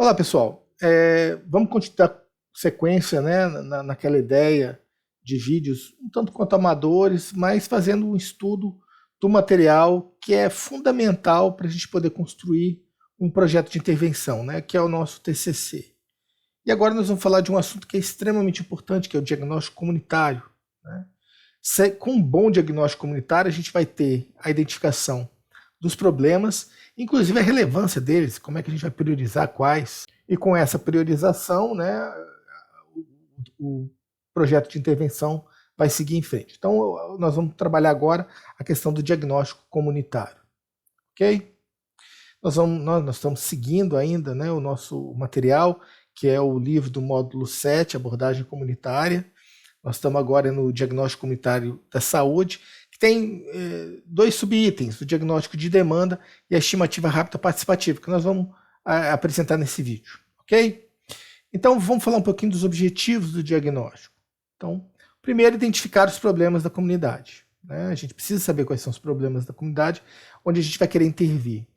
Olá, pessoal. Vamos continuar sequência, né, naquela ideia de vídeos um tanto quanto amadores, mas fazendo um estudo do material que é fundamental para a gente poder construir um projeto de intervenção, né, que é o nosso TCC. E agora nós vamos falar de um assunto que é extremamente importante, que é o diagnóstico comunitário, né? Com um bom diagnóstico comunitário, a gente vai ter a identificação dos problemas, inclusive a relevância deles, como é que a gente vai priorizar quais. E com essa priorização, né, o projeto de intervenção vai seguir em frente. Então, nós vamos trabalhar agora a questão do diagnóstico comunitário. Ok? Nós estamos seguindo ainda, né, o nosso material, que é o livro do módulo 7, Abordagem Comunitária. Nós estamos agora no diagnóstico comunitário da saúde, que tem dois subitens, o diagnóstico de demanda e a estimativa rápida participativa, que nós vamos apresentar nesse vídeo, ok? Então, vamos falar um pouquinho dos objetivos do diagnóstico. Então, primeiro, identificar os problemas da comunidade, né? A gente precisa saber quais são os problemas da comunidade, onde a gente vai querer intervir.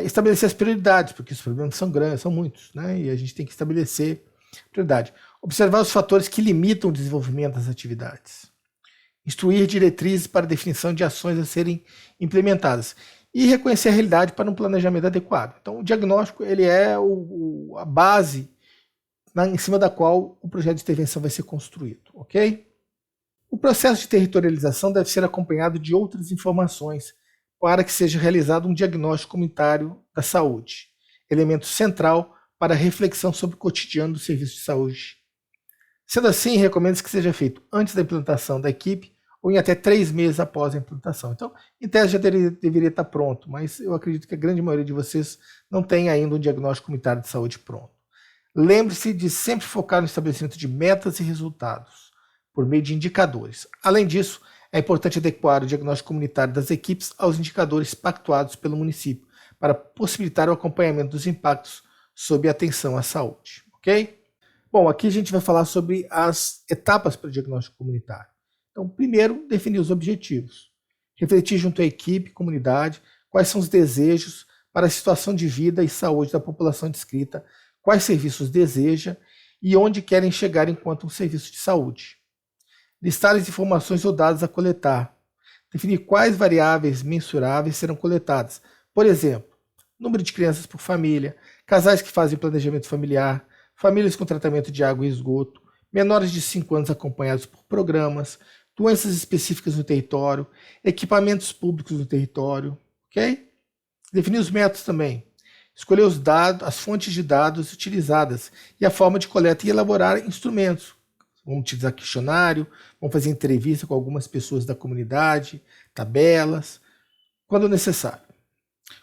Estabelecer as prioridades, porque os problemas são grandes, são muitos, né? E a gente tem que estabelecer prioridade. Observar os fatores que limitam o desenvolvimento das atividades. Instruir diretrizes para definição de ações a serem implementadas. E reconhecer a realidade para um planejamento adequado. Então, o diagnóstico ele é a base em cima da qual o projeto de intervenção vai ser construído, ok? O processo de territorialização deve ser acompanhado de outras informações para que seja realizado um diagnóstico comunitário da saúde, elemento central para a reflexão sobre o cotidiano do serviço de saúde. Sendo assim, recomendo que seja feito antes da implantação da equipe ou em até 3 meses após a implantação. Então, em tese já deveria estar pronto, mas eu acredito que a grande maioria de vocês não tem ainda um diagnóstico comunitário de saúde pronto. Lembre-se de sempre focar no estabelecimento de metas e resultados, por meio de indicadores. Além disso, é importante adequar o diagnóstico comunitário das equipes aos indicadores pactuados pelo município, para possibilitar o acompanhamento dos impactos sob a atenção à saúde. Ok? Bom, aqui a gente vai falar sobre as etapas para o diagnóstico comunitário. Então, primeiro, definir os objetivos. Refletir junto à equipe, comunidade, quais são os desejos para a situação de vida e saúde da população descrita, quais serviços deseja e onde querem chegar enquanto um serviço de saúde. Listar as informações ou dados a coletar. Definir quais variáveis mensuráveis serão coletadas. Por exemplo, número de crianças por família, casais que fazem planejamento familiar, famílias com tratamento de água e esgoto, menores de 5 anos acompanhados por programas, doenças específicas no território, equipamentos públicos no território, ok? Definir os métodos também. Escolher os dados, as fontes de dados utilizadas e a forma de coleta e elaborar instrumentos. Vamos utilizar questionário, vamos fazer entrevista com algumas pessoas da comunidade, tabelas, quando necessário.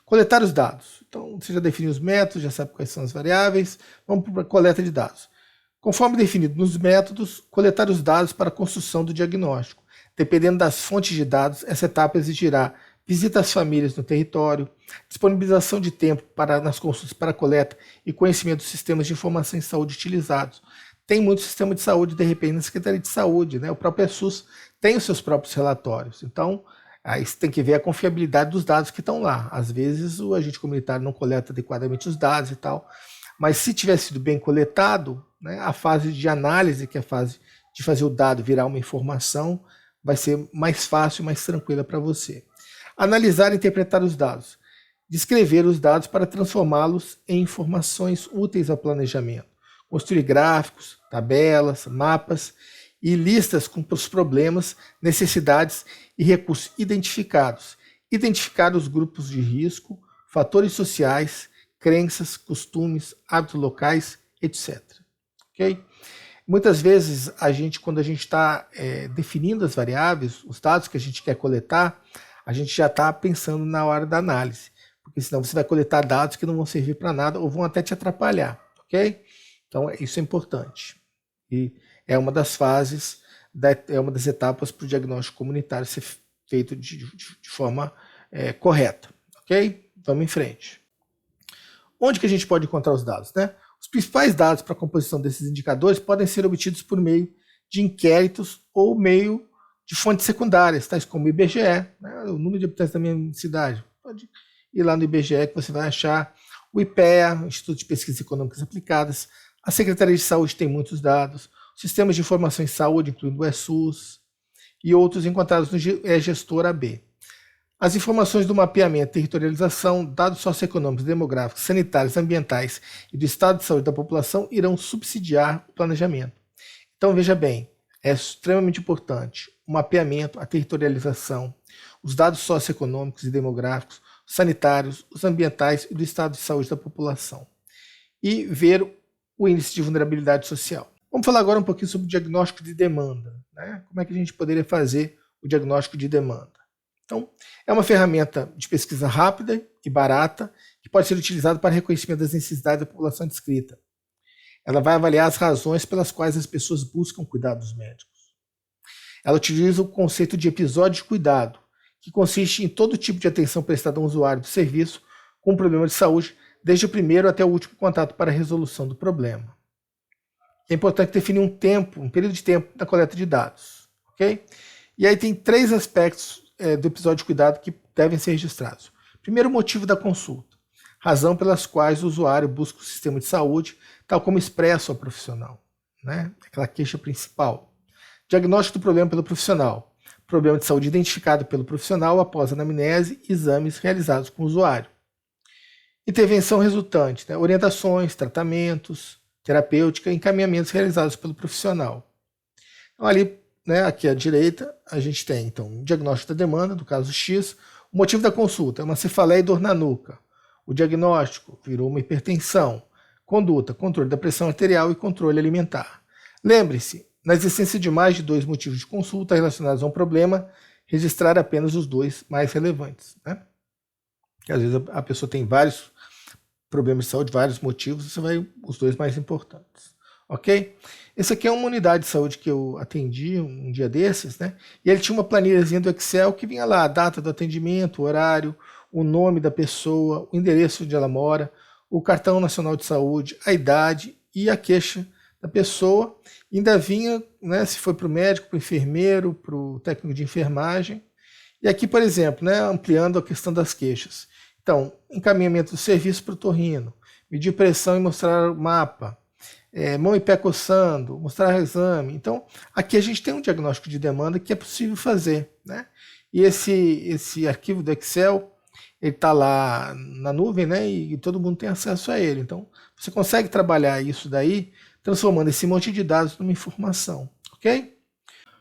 Coletar os dados. Então, você já definiu os métodos, já sabe quais são as variáveis, vamos para a coleta de dados. Conforme definido nos métodos, coletar os dados para a construção do diagnóstico. Dependendo das fontes de dados, essa etapa exigirá visita às famílias no território, disponibilização de tempo nas consultas para coleta e conhecimento dos sistemas de informação em saúde utilizados. Tem muito sistema de saúde, de repente, na Secretaria de Saúde, né? O próprio SUS tem os seus próprios relatórios. Então, aí você tem que ver a confiabilidade dos dados que estão lá. Às vezes, o agente comunitário não coleta adequadamente os dados e tal. Mas se tiver sido bem coletado, né, a fase de análise, que é a fase de fazer o dado virar uma informação, vai ser mais fácil e mais tranquila para você. Analisar e interpretar os dados. Descrever os dados para transformá-los em informações úteis ao planejamento. Construir gráficos, tabelas, mapas e listas com os problemas, necessidades e recursos identificados. Identificar os grupos de risco, fatores sociais, crenças, costumes, hábitos locais, etc. Okay? Muitas vezes, quando a gente está definindo as variáveis, os dados que a gente quer coletar, a gente já está pensando na hora da análise, porque senão você vai coletar dados que não vão servir para nada ou vão até te atrapalhar, ok? Então, isso é importante. E é uma das fases, é uma das etapas para o diagnóstico comunitário ser feito de forma correta, ok? Vamos em frente. Onde que a gente pode encontrar os dados, né? Os principais dados para a composição desses indicadores podem ser obtidos por meio de inquéritos ou meio de fontes secundárias, tais como o IBGE, né? O número de habitantes da minha cidade. Pode ir lá no IBGE que você vai achar o IPEA, o Instituto de Pesquisas Econômicas Aplicadas, a Secretaria de Saúde tem muitos dados, sistemas de informação em saúde, incluindo o ESUS, e outros encontrados no Gestor AB. As informações do mapeamento, territorialização, dados socioeconômicos, demográficos, sanitários, ambientais e do estado de saúde da população irão subsidiar o planejamento. Então, veja bem, é extremamente importante o mapeamento, a territorialização, os dados socioeconômicos e demográficos, os sanitários, os ambientais e do estado de saúde da população. E ver o índice de vulnerabilidade social. Vamos falar agora um pouquinho sobre o diagnóstico de demanda, né? Como é que a gente poderia fazer o diagnóstico de demanda? Então, é uma ferramenta de pesquisa rápida e barata que pode ser utilizada para reconhecimento das necessidades da população descrita. Ela vai avaliar as razões pelas quais as pessoas buscam cuidados médicos. Ela utiliza o conceito de episódio de cuidado, que consiste em todo tipo de atenção prestada a um usuário do serviço com um problema de saúde, desde o primeiro até o último contato para a resolução do problema. É importante definir um período de tempo da coleta de dados. Okay? E aí tem 3 aspectos do episódio de cuidado que devem ser registrados. Primeiro, o motivo da consulta. Razão pelas quais o usuário busca o sistema de saúde, tal como expresso ao profissional. Né? Aquela queixa principal. Diagnóstico do problema pelo profissional. Problema de saúde identificado pelo profissional após anamnese e exames realizados com o usuário. Intervenção resultante. Né? Orientações, tratamentos, terapêutica e encaminhamentos realizados pelo profissional. Então, ali, né, aqui à direita, a gente tem então, o diagnóstico da demanda, do caso X, o motivo da consulta é uma cefaleia e dor na nuca. O diagnóstico virou uma hipertensão. Conduta, controle da pressão arterial e controle alimentar. Lembre-se, na existência de mais de 2 motivos de consulta relacionados a um problema, registrar apenas os 2 mais relevantes. Né? Porque às vezes a pessoa tem vários problemas de saúde, vários motivos, você vai os 2 mais importantes. Ok? Esse aqui é uma unidade de saúde que eu atendi um dia desses, né? E ele tinha uma planilhazinha do Excel que vinha lá a data do atendimento, o horário, o nome da pessoa, o endereço onde ela mora, o cartão nacional de saúde, a idade e a queixa da pessoa. E ainda vinha, né, se foi para o médico, para o enfermeiro, para o técnico de enfermagem. E aqui, por exemplo, né, ampliando a questão das queixas. Então, encaminhamento do serviço para o torrino, medir pressão e mostrar o mapa, mão e pé coçando, mostrar o exame. Então, aqui a gente tem um diagnóstico de demanda que é possível fazer. Né? E esse arquivo do Excel, ele está lá na nuvem, né? E todo mundo tem acesso a ele. Então, você consegue trabalhar isso daí, transformando esse monte de dados numa informação. Ok?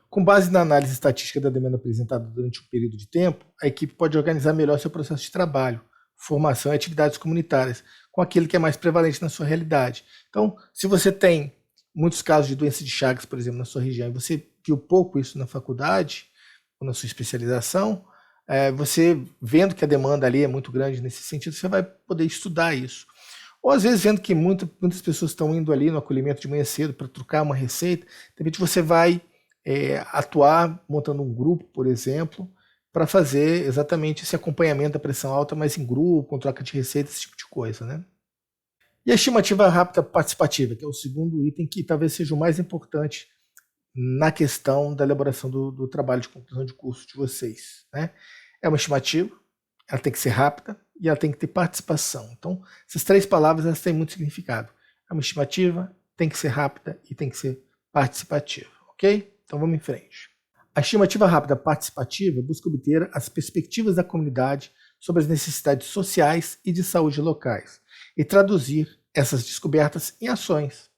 Com base na análise estatística da demanda apresentada durante um período de tempo, a equipe pode organizar melhor seu processo de trabalho, formação e atividades comunitárias, com aquilo que é mais prevalente na sua realidade. Então, se você tem muitos casos de doença de Chagas, por exemplo, na sua região, e você viu pouco isso na faculdade, ou na sua especialização, você vendo que a demanda ali é muito grande nesse sentido, você vai poder estudar isso. Ou às vezes vendo que muitas pessoas estão indo ali no acolhimento de manhã cedo para trocar uma receita, de repente você vai atuar montando um grupo, por exemplo, para fazer exatamente esse acompanhamento da pressão alta, mas em grupo, com troca de receita, esse tipo de coisa. Né? E a estimativa rápida participativa, que é o segundo item que talvez seja o mais importante na questão da elaboração do trabalho de conclusão de curso de vocês. Né? É uma estimativa, ela tem que ser rápida e ela tem que ter participação. Então, essas 3 palavras elas têm muito significado. É uma estimativa, tem que ser rápida e tem que ser participativa. Ok? Então vamos em frente. A estimativa rápida participativa busca obter as perspectivas da comunidade sobre as necessidades sociais e de saúde locais e traduzir essas descobertas em ações.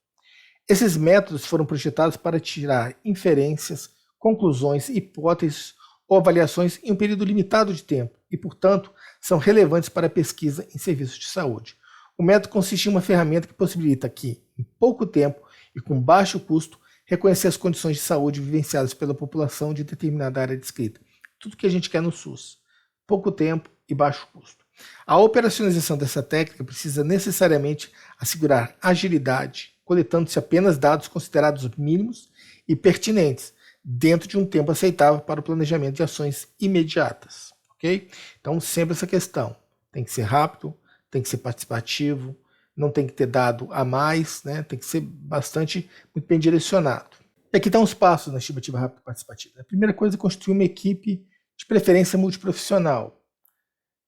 Esses métodos foram projetados para tirar inferências, conclusões, hipóteses ou avaliações em um período limitado de tempo e, portanto, são relevantes para a pesquisa em serviços de saúde. O método consiste em uma ferramenta que possibilita que, em pouco tempo e com baixo custo, reconhecer as condições de saúde vivenciadas pela população de determinada área descrita. Tudo que a gente quer no SUS. Pouco tempo e baixo custo. A operacionalização dessa técnica precisa necessariamente assegurar agilidade, coletando-se apenas dados considerados mínimos e pertinentes, dentro de um tempo aceitável para o planejamento de ações imediatas. Okay? Então, sempre essa questão. Tem que ser rápido, tem que ser participativo, não tem que ter dado a mais, né? Tem que ser muito bem direcionado. E aqui estão os passos na estimativa rápida participativa. A primeira coisa é construir uma equipe de preferência multiprofissional.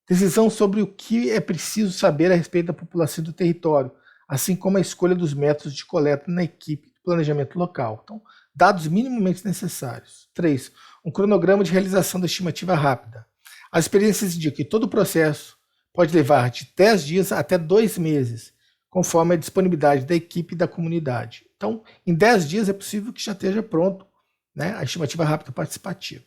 Decisão sobre o que é preciso saber a respeito da população do território, assim como a escolha dos métodos de coleta na equipe de planejamento local. Então, dados minimamente necessários. 3. Um cronograma de realização da estimativa rápida. As experiências indicam que todo o processo pode levar de 10 dias até 2 meses, conforme a disponibilidade da equipe e da comunidade. Então, em 10 dias é possível que já esteja pronto, né, a estimativa rápida participativa.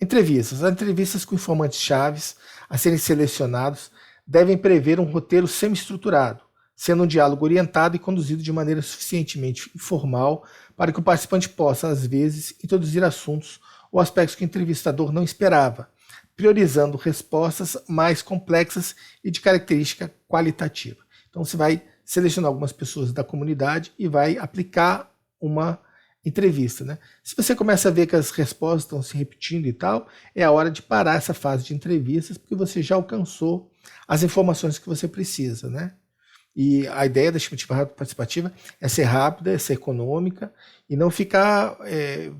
Entrevistas. As entrevistas com informantes chaves a serem selecionados devem prever um roteiro semi-estruturado, sendo um diálogo orientado e conduzido de maneira suficientemente informal para que o participante possa, às vezes, introduzir assuntos ou aspectos que o entrevistador não esperava, priorizando respostas mais complexas e de característica qualitativa. Então você vai selecionar algumas pessoas da comunidade e vai aplicar uma entrevista, né? Se você começa a ver que as respostas estão se repetindo e tal, é a hora de parar essa fase de entrevistas, porque você já alcançou as informações que você precisa, né? E a ideia da estimativa rápida participativa é ser rápida, é ser econômica e não ficar,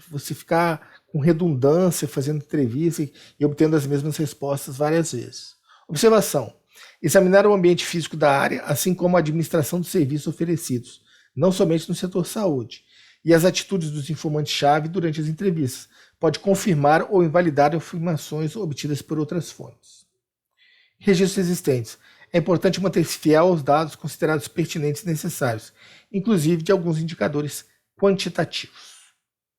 você ficar com redundância fazendo entrevista e obtendo as mesmas respostas várias vezes. Observação. Examinar o ambiente físico da área, assim como a administração dos serviços oferecidos, não somente no setor saúde, e as atitudes dos informantes-chave durante as entrevistas. Pode confirmar ou invalidar informações obtidas por outras fontes. Registros existentes. É importante manter-se fiel aos dados considerados pertinentes e necessários, inclusive de alguns indicadores quantitativos.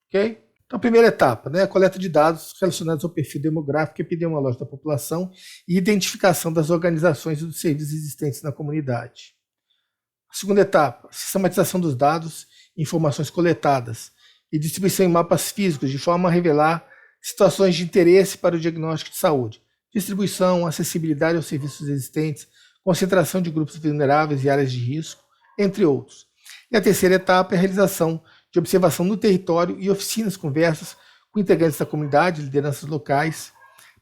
Ok? Então, a primeira etapa, né, a coleta de dados relacionados ao perfil demográfico e epidemiológico da população e identificação das organizações e dos serviços existentes na comunidade. A segunda etapa, a sistematização dos dados e informações coletadas e distribuição em mapas físicos de forma a revelar situações de interesse para o diagnóstico de saúde. Distribuição, acessibilidade aos serviços existentes, concentração de grupos vulneráveis e áreas de risco, entre outros. E a terceira etapa é a realização de observação no território e oficinas conversas com integrantes da comunidade, lideranças locais,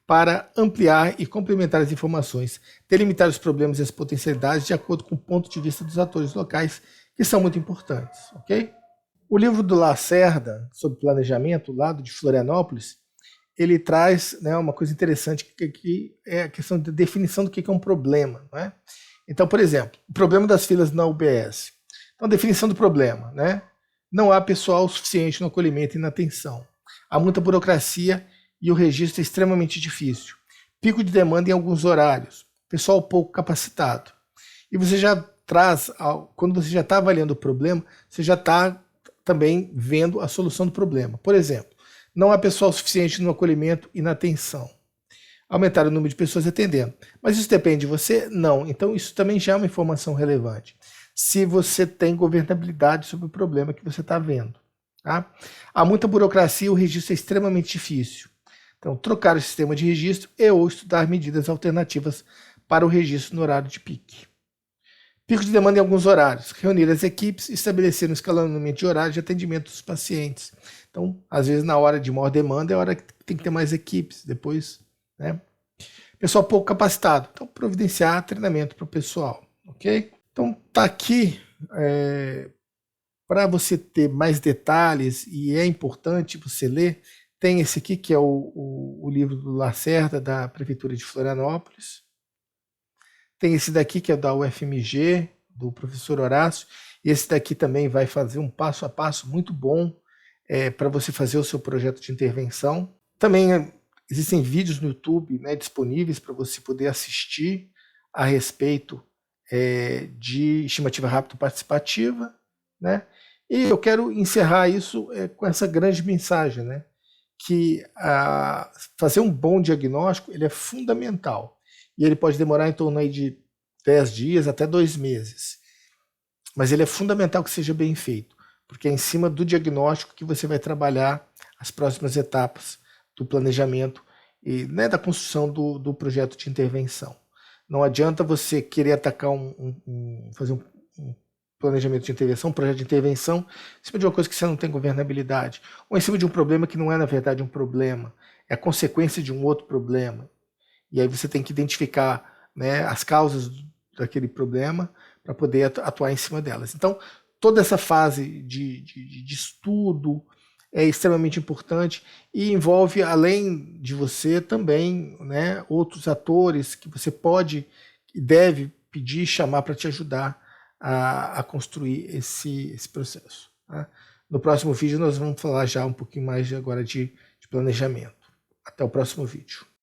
para ampliar e complementar as informações, delimitar os problemas e as potencialidades de acordo com o ponto de vista dos atores locais, que são muito importantes. Ok? O livro do Lacerda, sobre planejamento, lá de Florianópolis, ele traz, né, uma coisa interessante que é a questão da definição do que é um problema. Não é? Então, por exemplo, o problema das filas na UBS. Então, a definição do problema, né? Não há pessoal suficiente no acolhimento e na atenção. Há muita burocracia e o registro é extremamente difícil. Pico de demanda em alguns horários. Pessoal pouco capacitado. E você já traz, quando você já está avaliando o problema, você já está também vendo a solução do problema. Por exemplo, não há pessoal suficiente no acolhimento e na atenção. Aumentar o número de pessoas atendendo. Mas isso depende de você? Não. Então isso também já é uma informação relevante. Se você tem governabilidade sobre o problema que você está vendo. Tá? Há muita burocracia e o registro é extremamente difícil. Então, trocar o sistema de registro e ou estudar medidas alternativas para o registro no horário de pique. Pico de demanda em alguns horários. Reunir as equipes e estabelecer um escalonamento de horário de atendimento dos pacientes. Então, às vezes, na hora de maior demanda, é a hora que tem que ter mais equipes. Depois, né? Pessoal pouco capacitado. Então, providenciar treinamento para o pessoal. Ok? Então, tá aqui para você ter mais detalhes, e é importante você ler. Tem esse aqui, que é o livro do Lacerda, da Prefeitura de Florianópolis. Tem esse daqui, que é da UFMG, do professor Horácio. E esse daqui também vai fazer um passo a passo muito bom para você fazer o seu projeto de intervenção. Também existem vídeos no YouTube, né, disponíveis para você poder assistir a respeito de estimativa rápida participativa. Né? E eu quero encerrar isso com essa grande mensagem, né? Que fazer um bom diagnóstico ele é fundamental. E ele pode demorar em torno aí de 10 dias até 2 meses. Mas ele é fundamental que seja bem feito, porque é em cima do diagnóstico que você vai trabalhar as próximas etapas do planejamento e, né, da construção do projeto de intervenção. Não adianta você querer atacar fazer um planejamento de intervenção, um projeto de intervenção, em cima de uma coisa que você não tem governabilidade, ou em cima de um problema que não é, na verdade, um problema, é a consequência de um outro problema. E aí você tem que identificar, né, as causas daquele problema para poder atuar em cima delas. Então, toda essa fase de estudo, é extremamente importante e envolve, além de você, também, né, outros atores que você pode e deve pedir, chamar para te ajudar a construir esse processo. Tá? No próximo vídeo nós vamos falar já um pouquinho mais agora de planejamento. Até o próximo vídeo.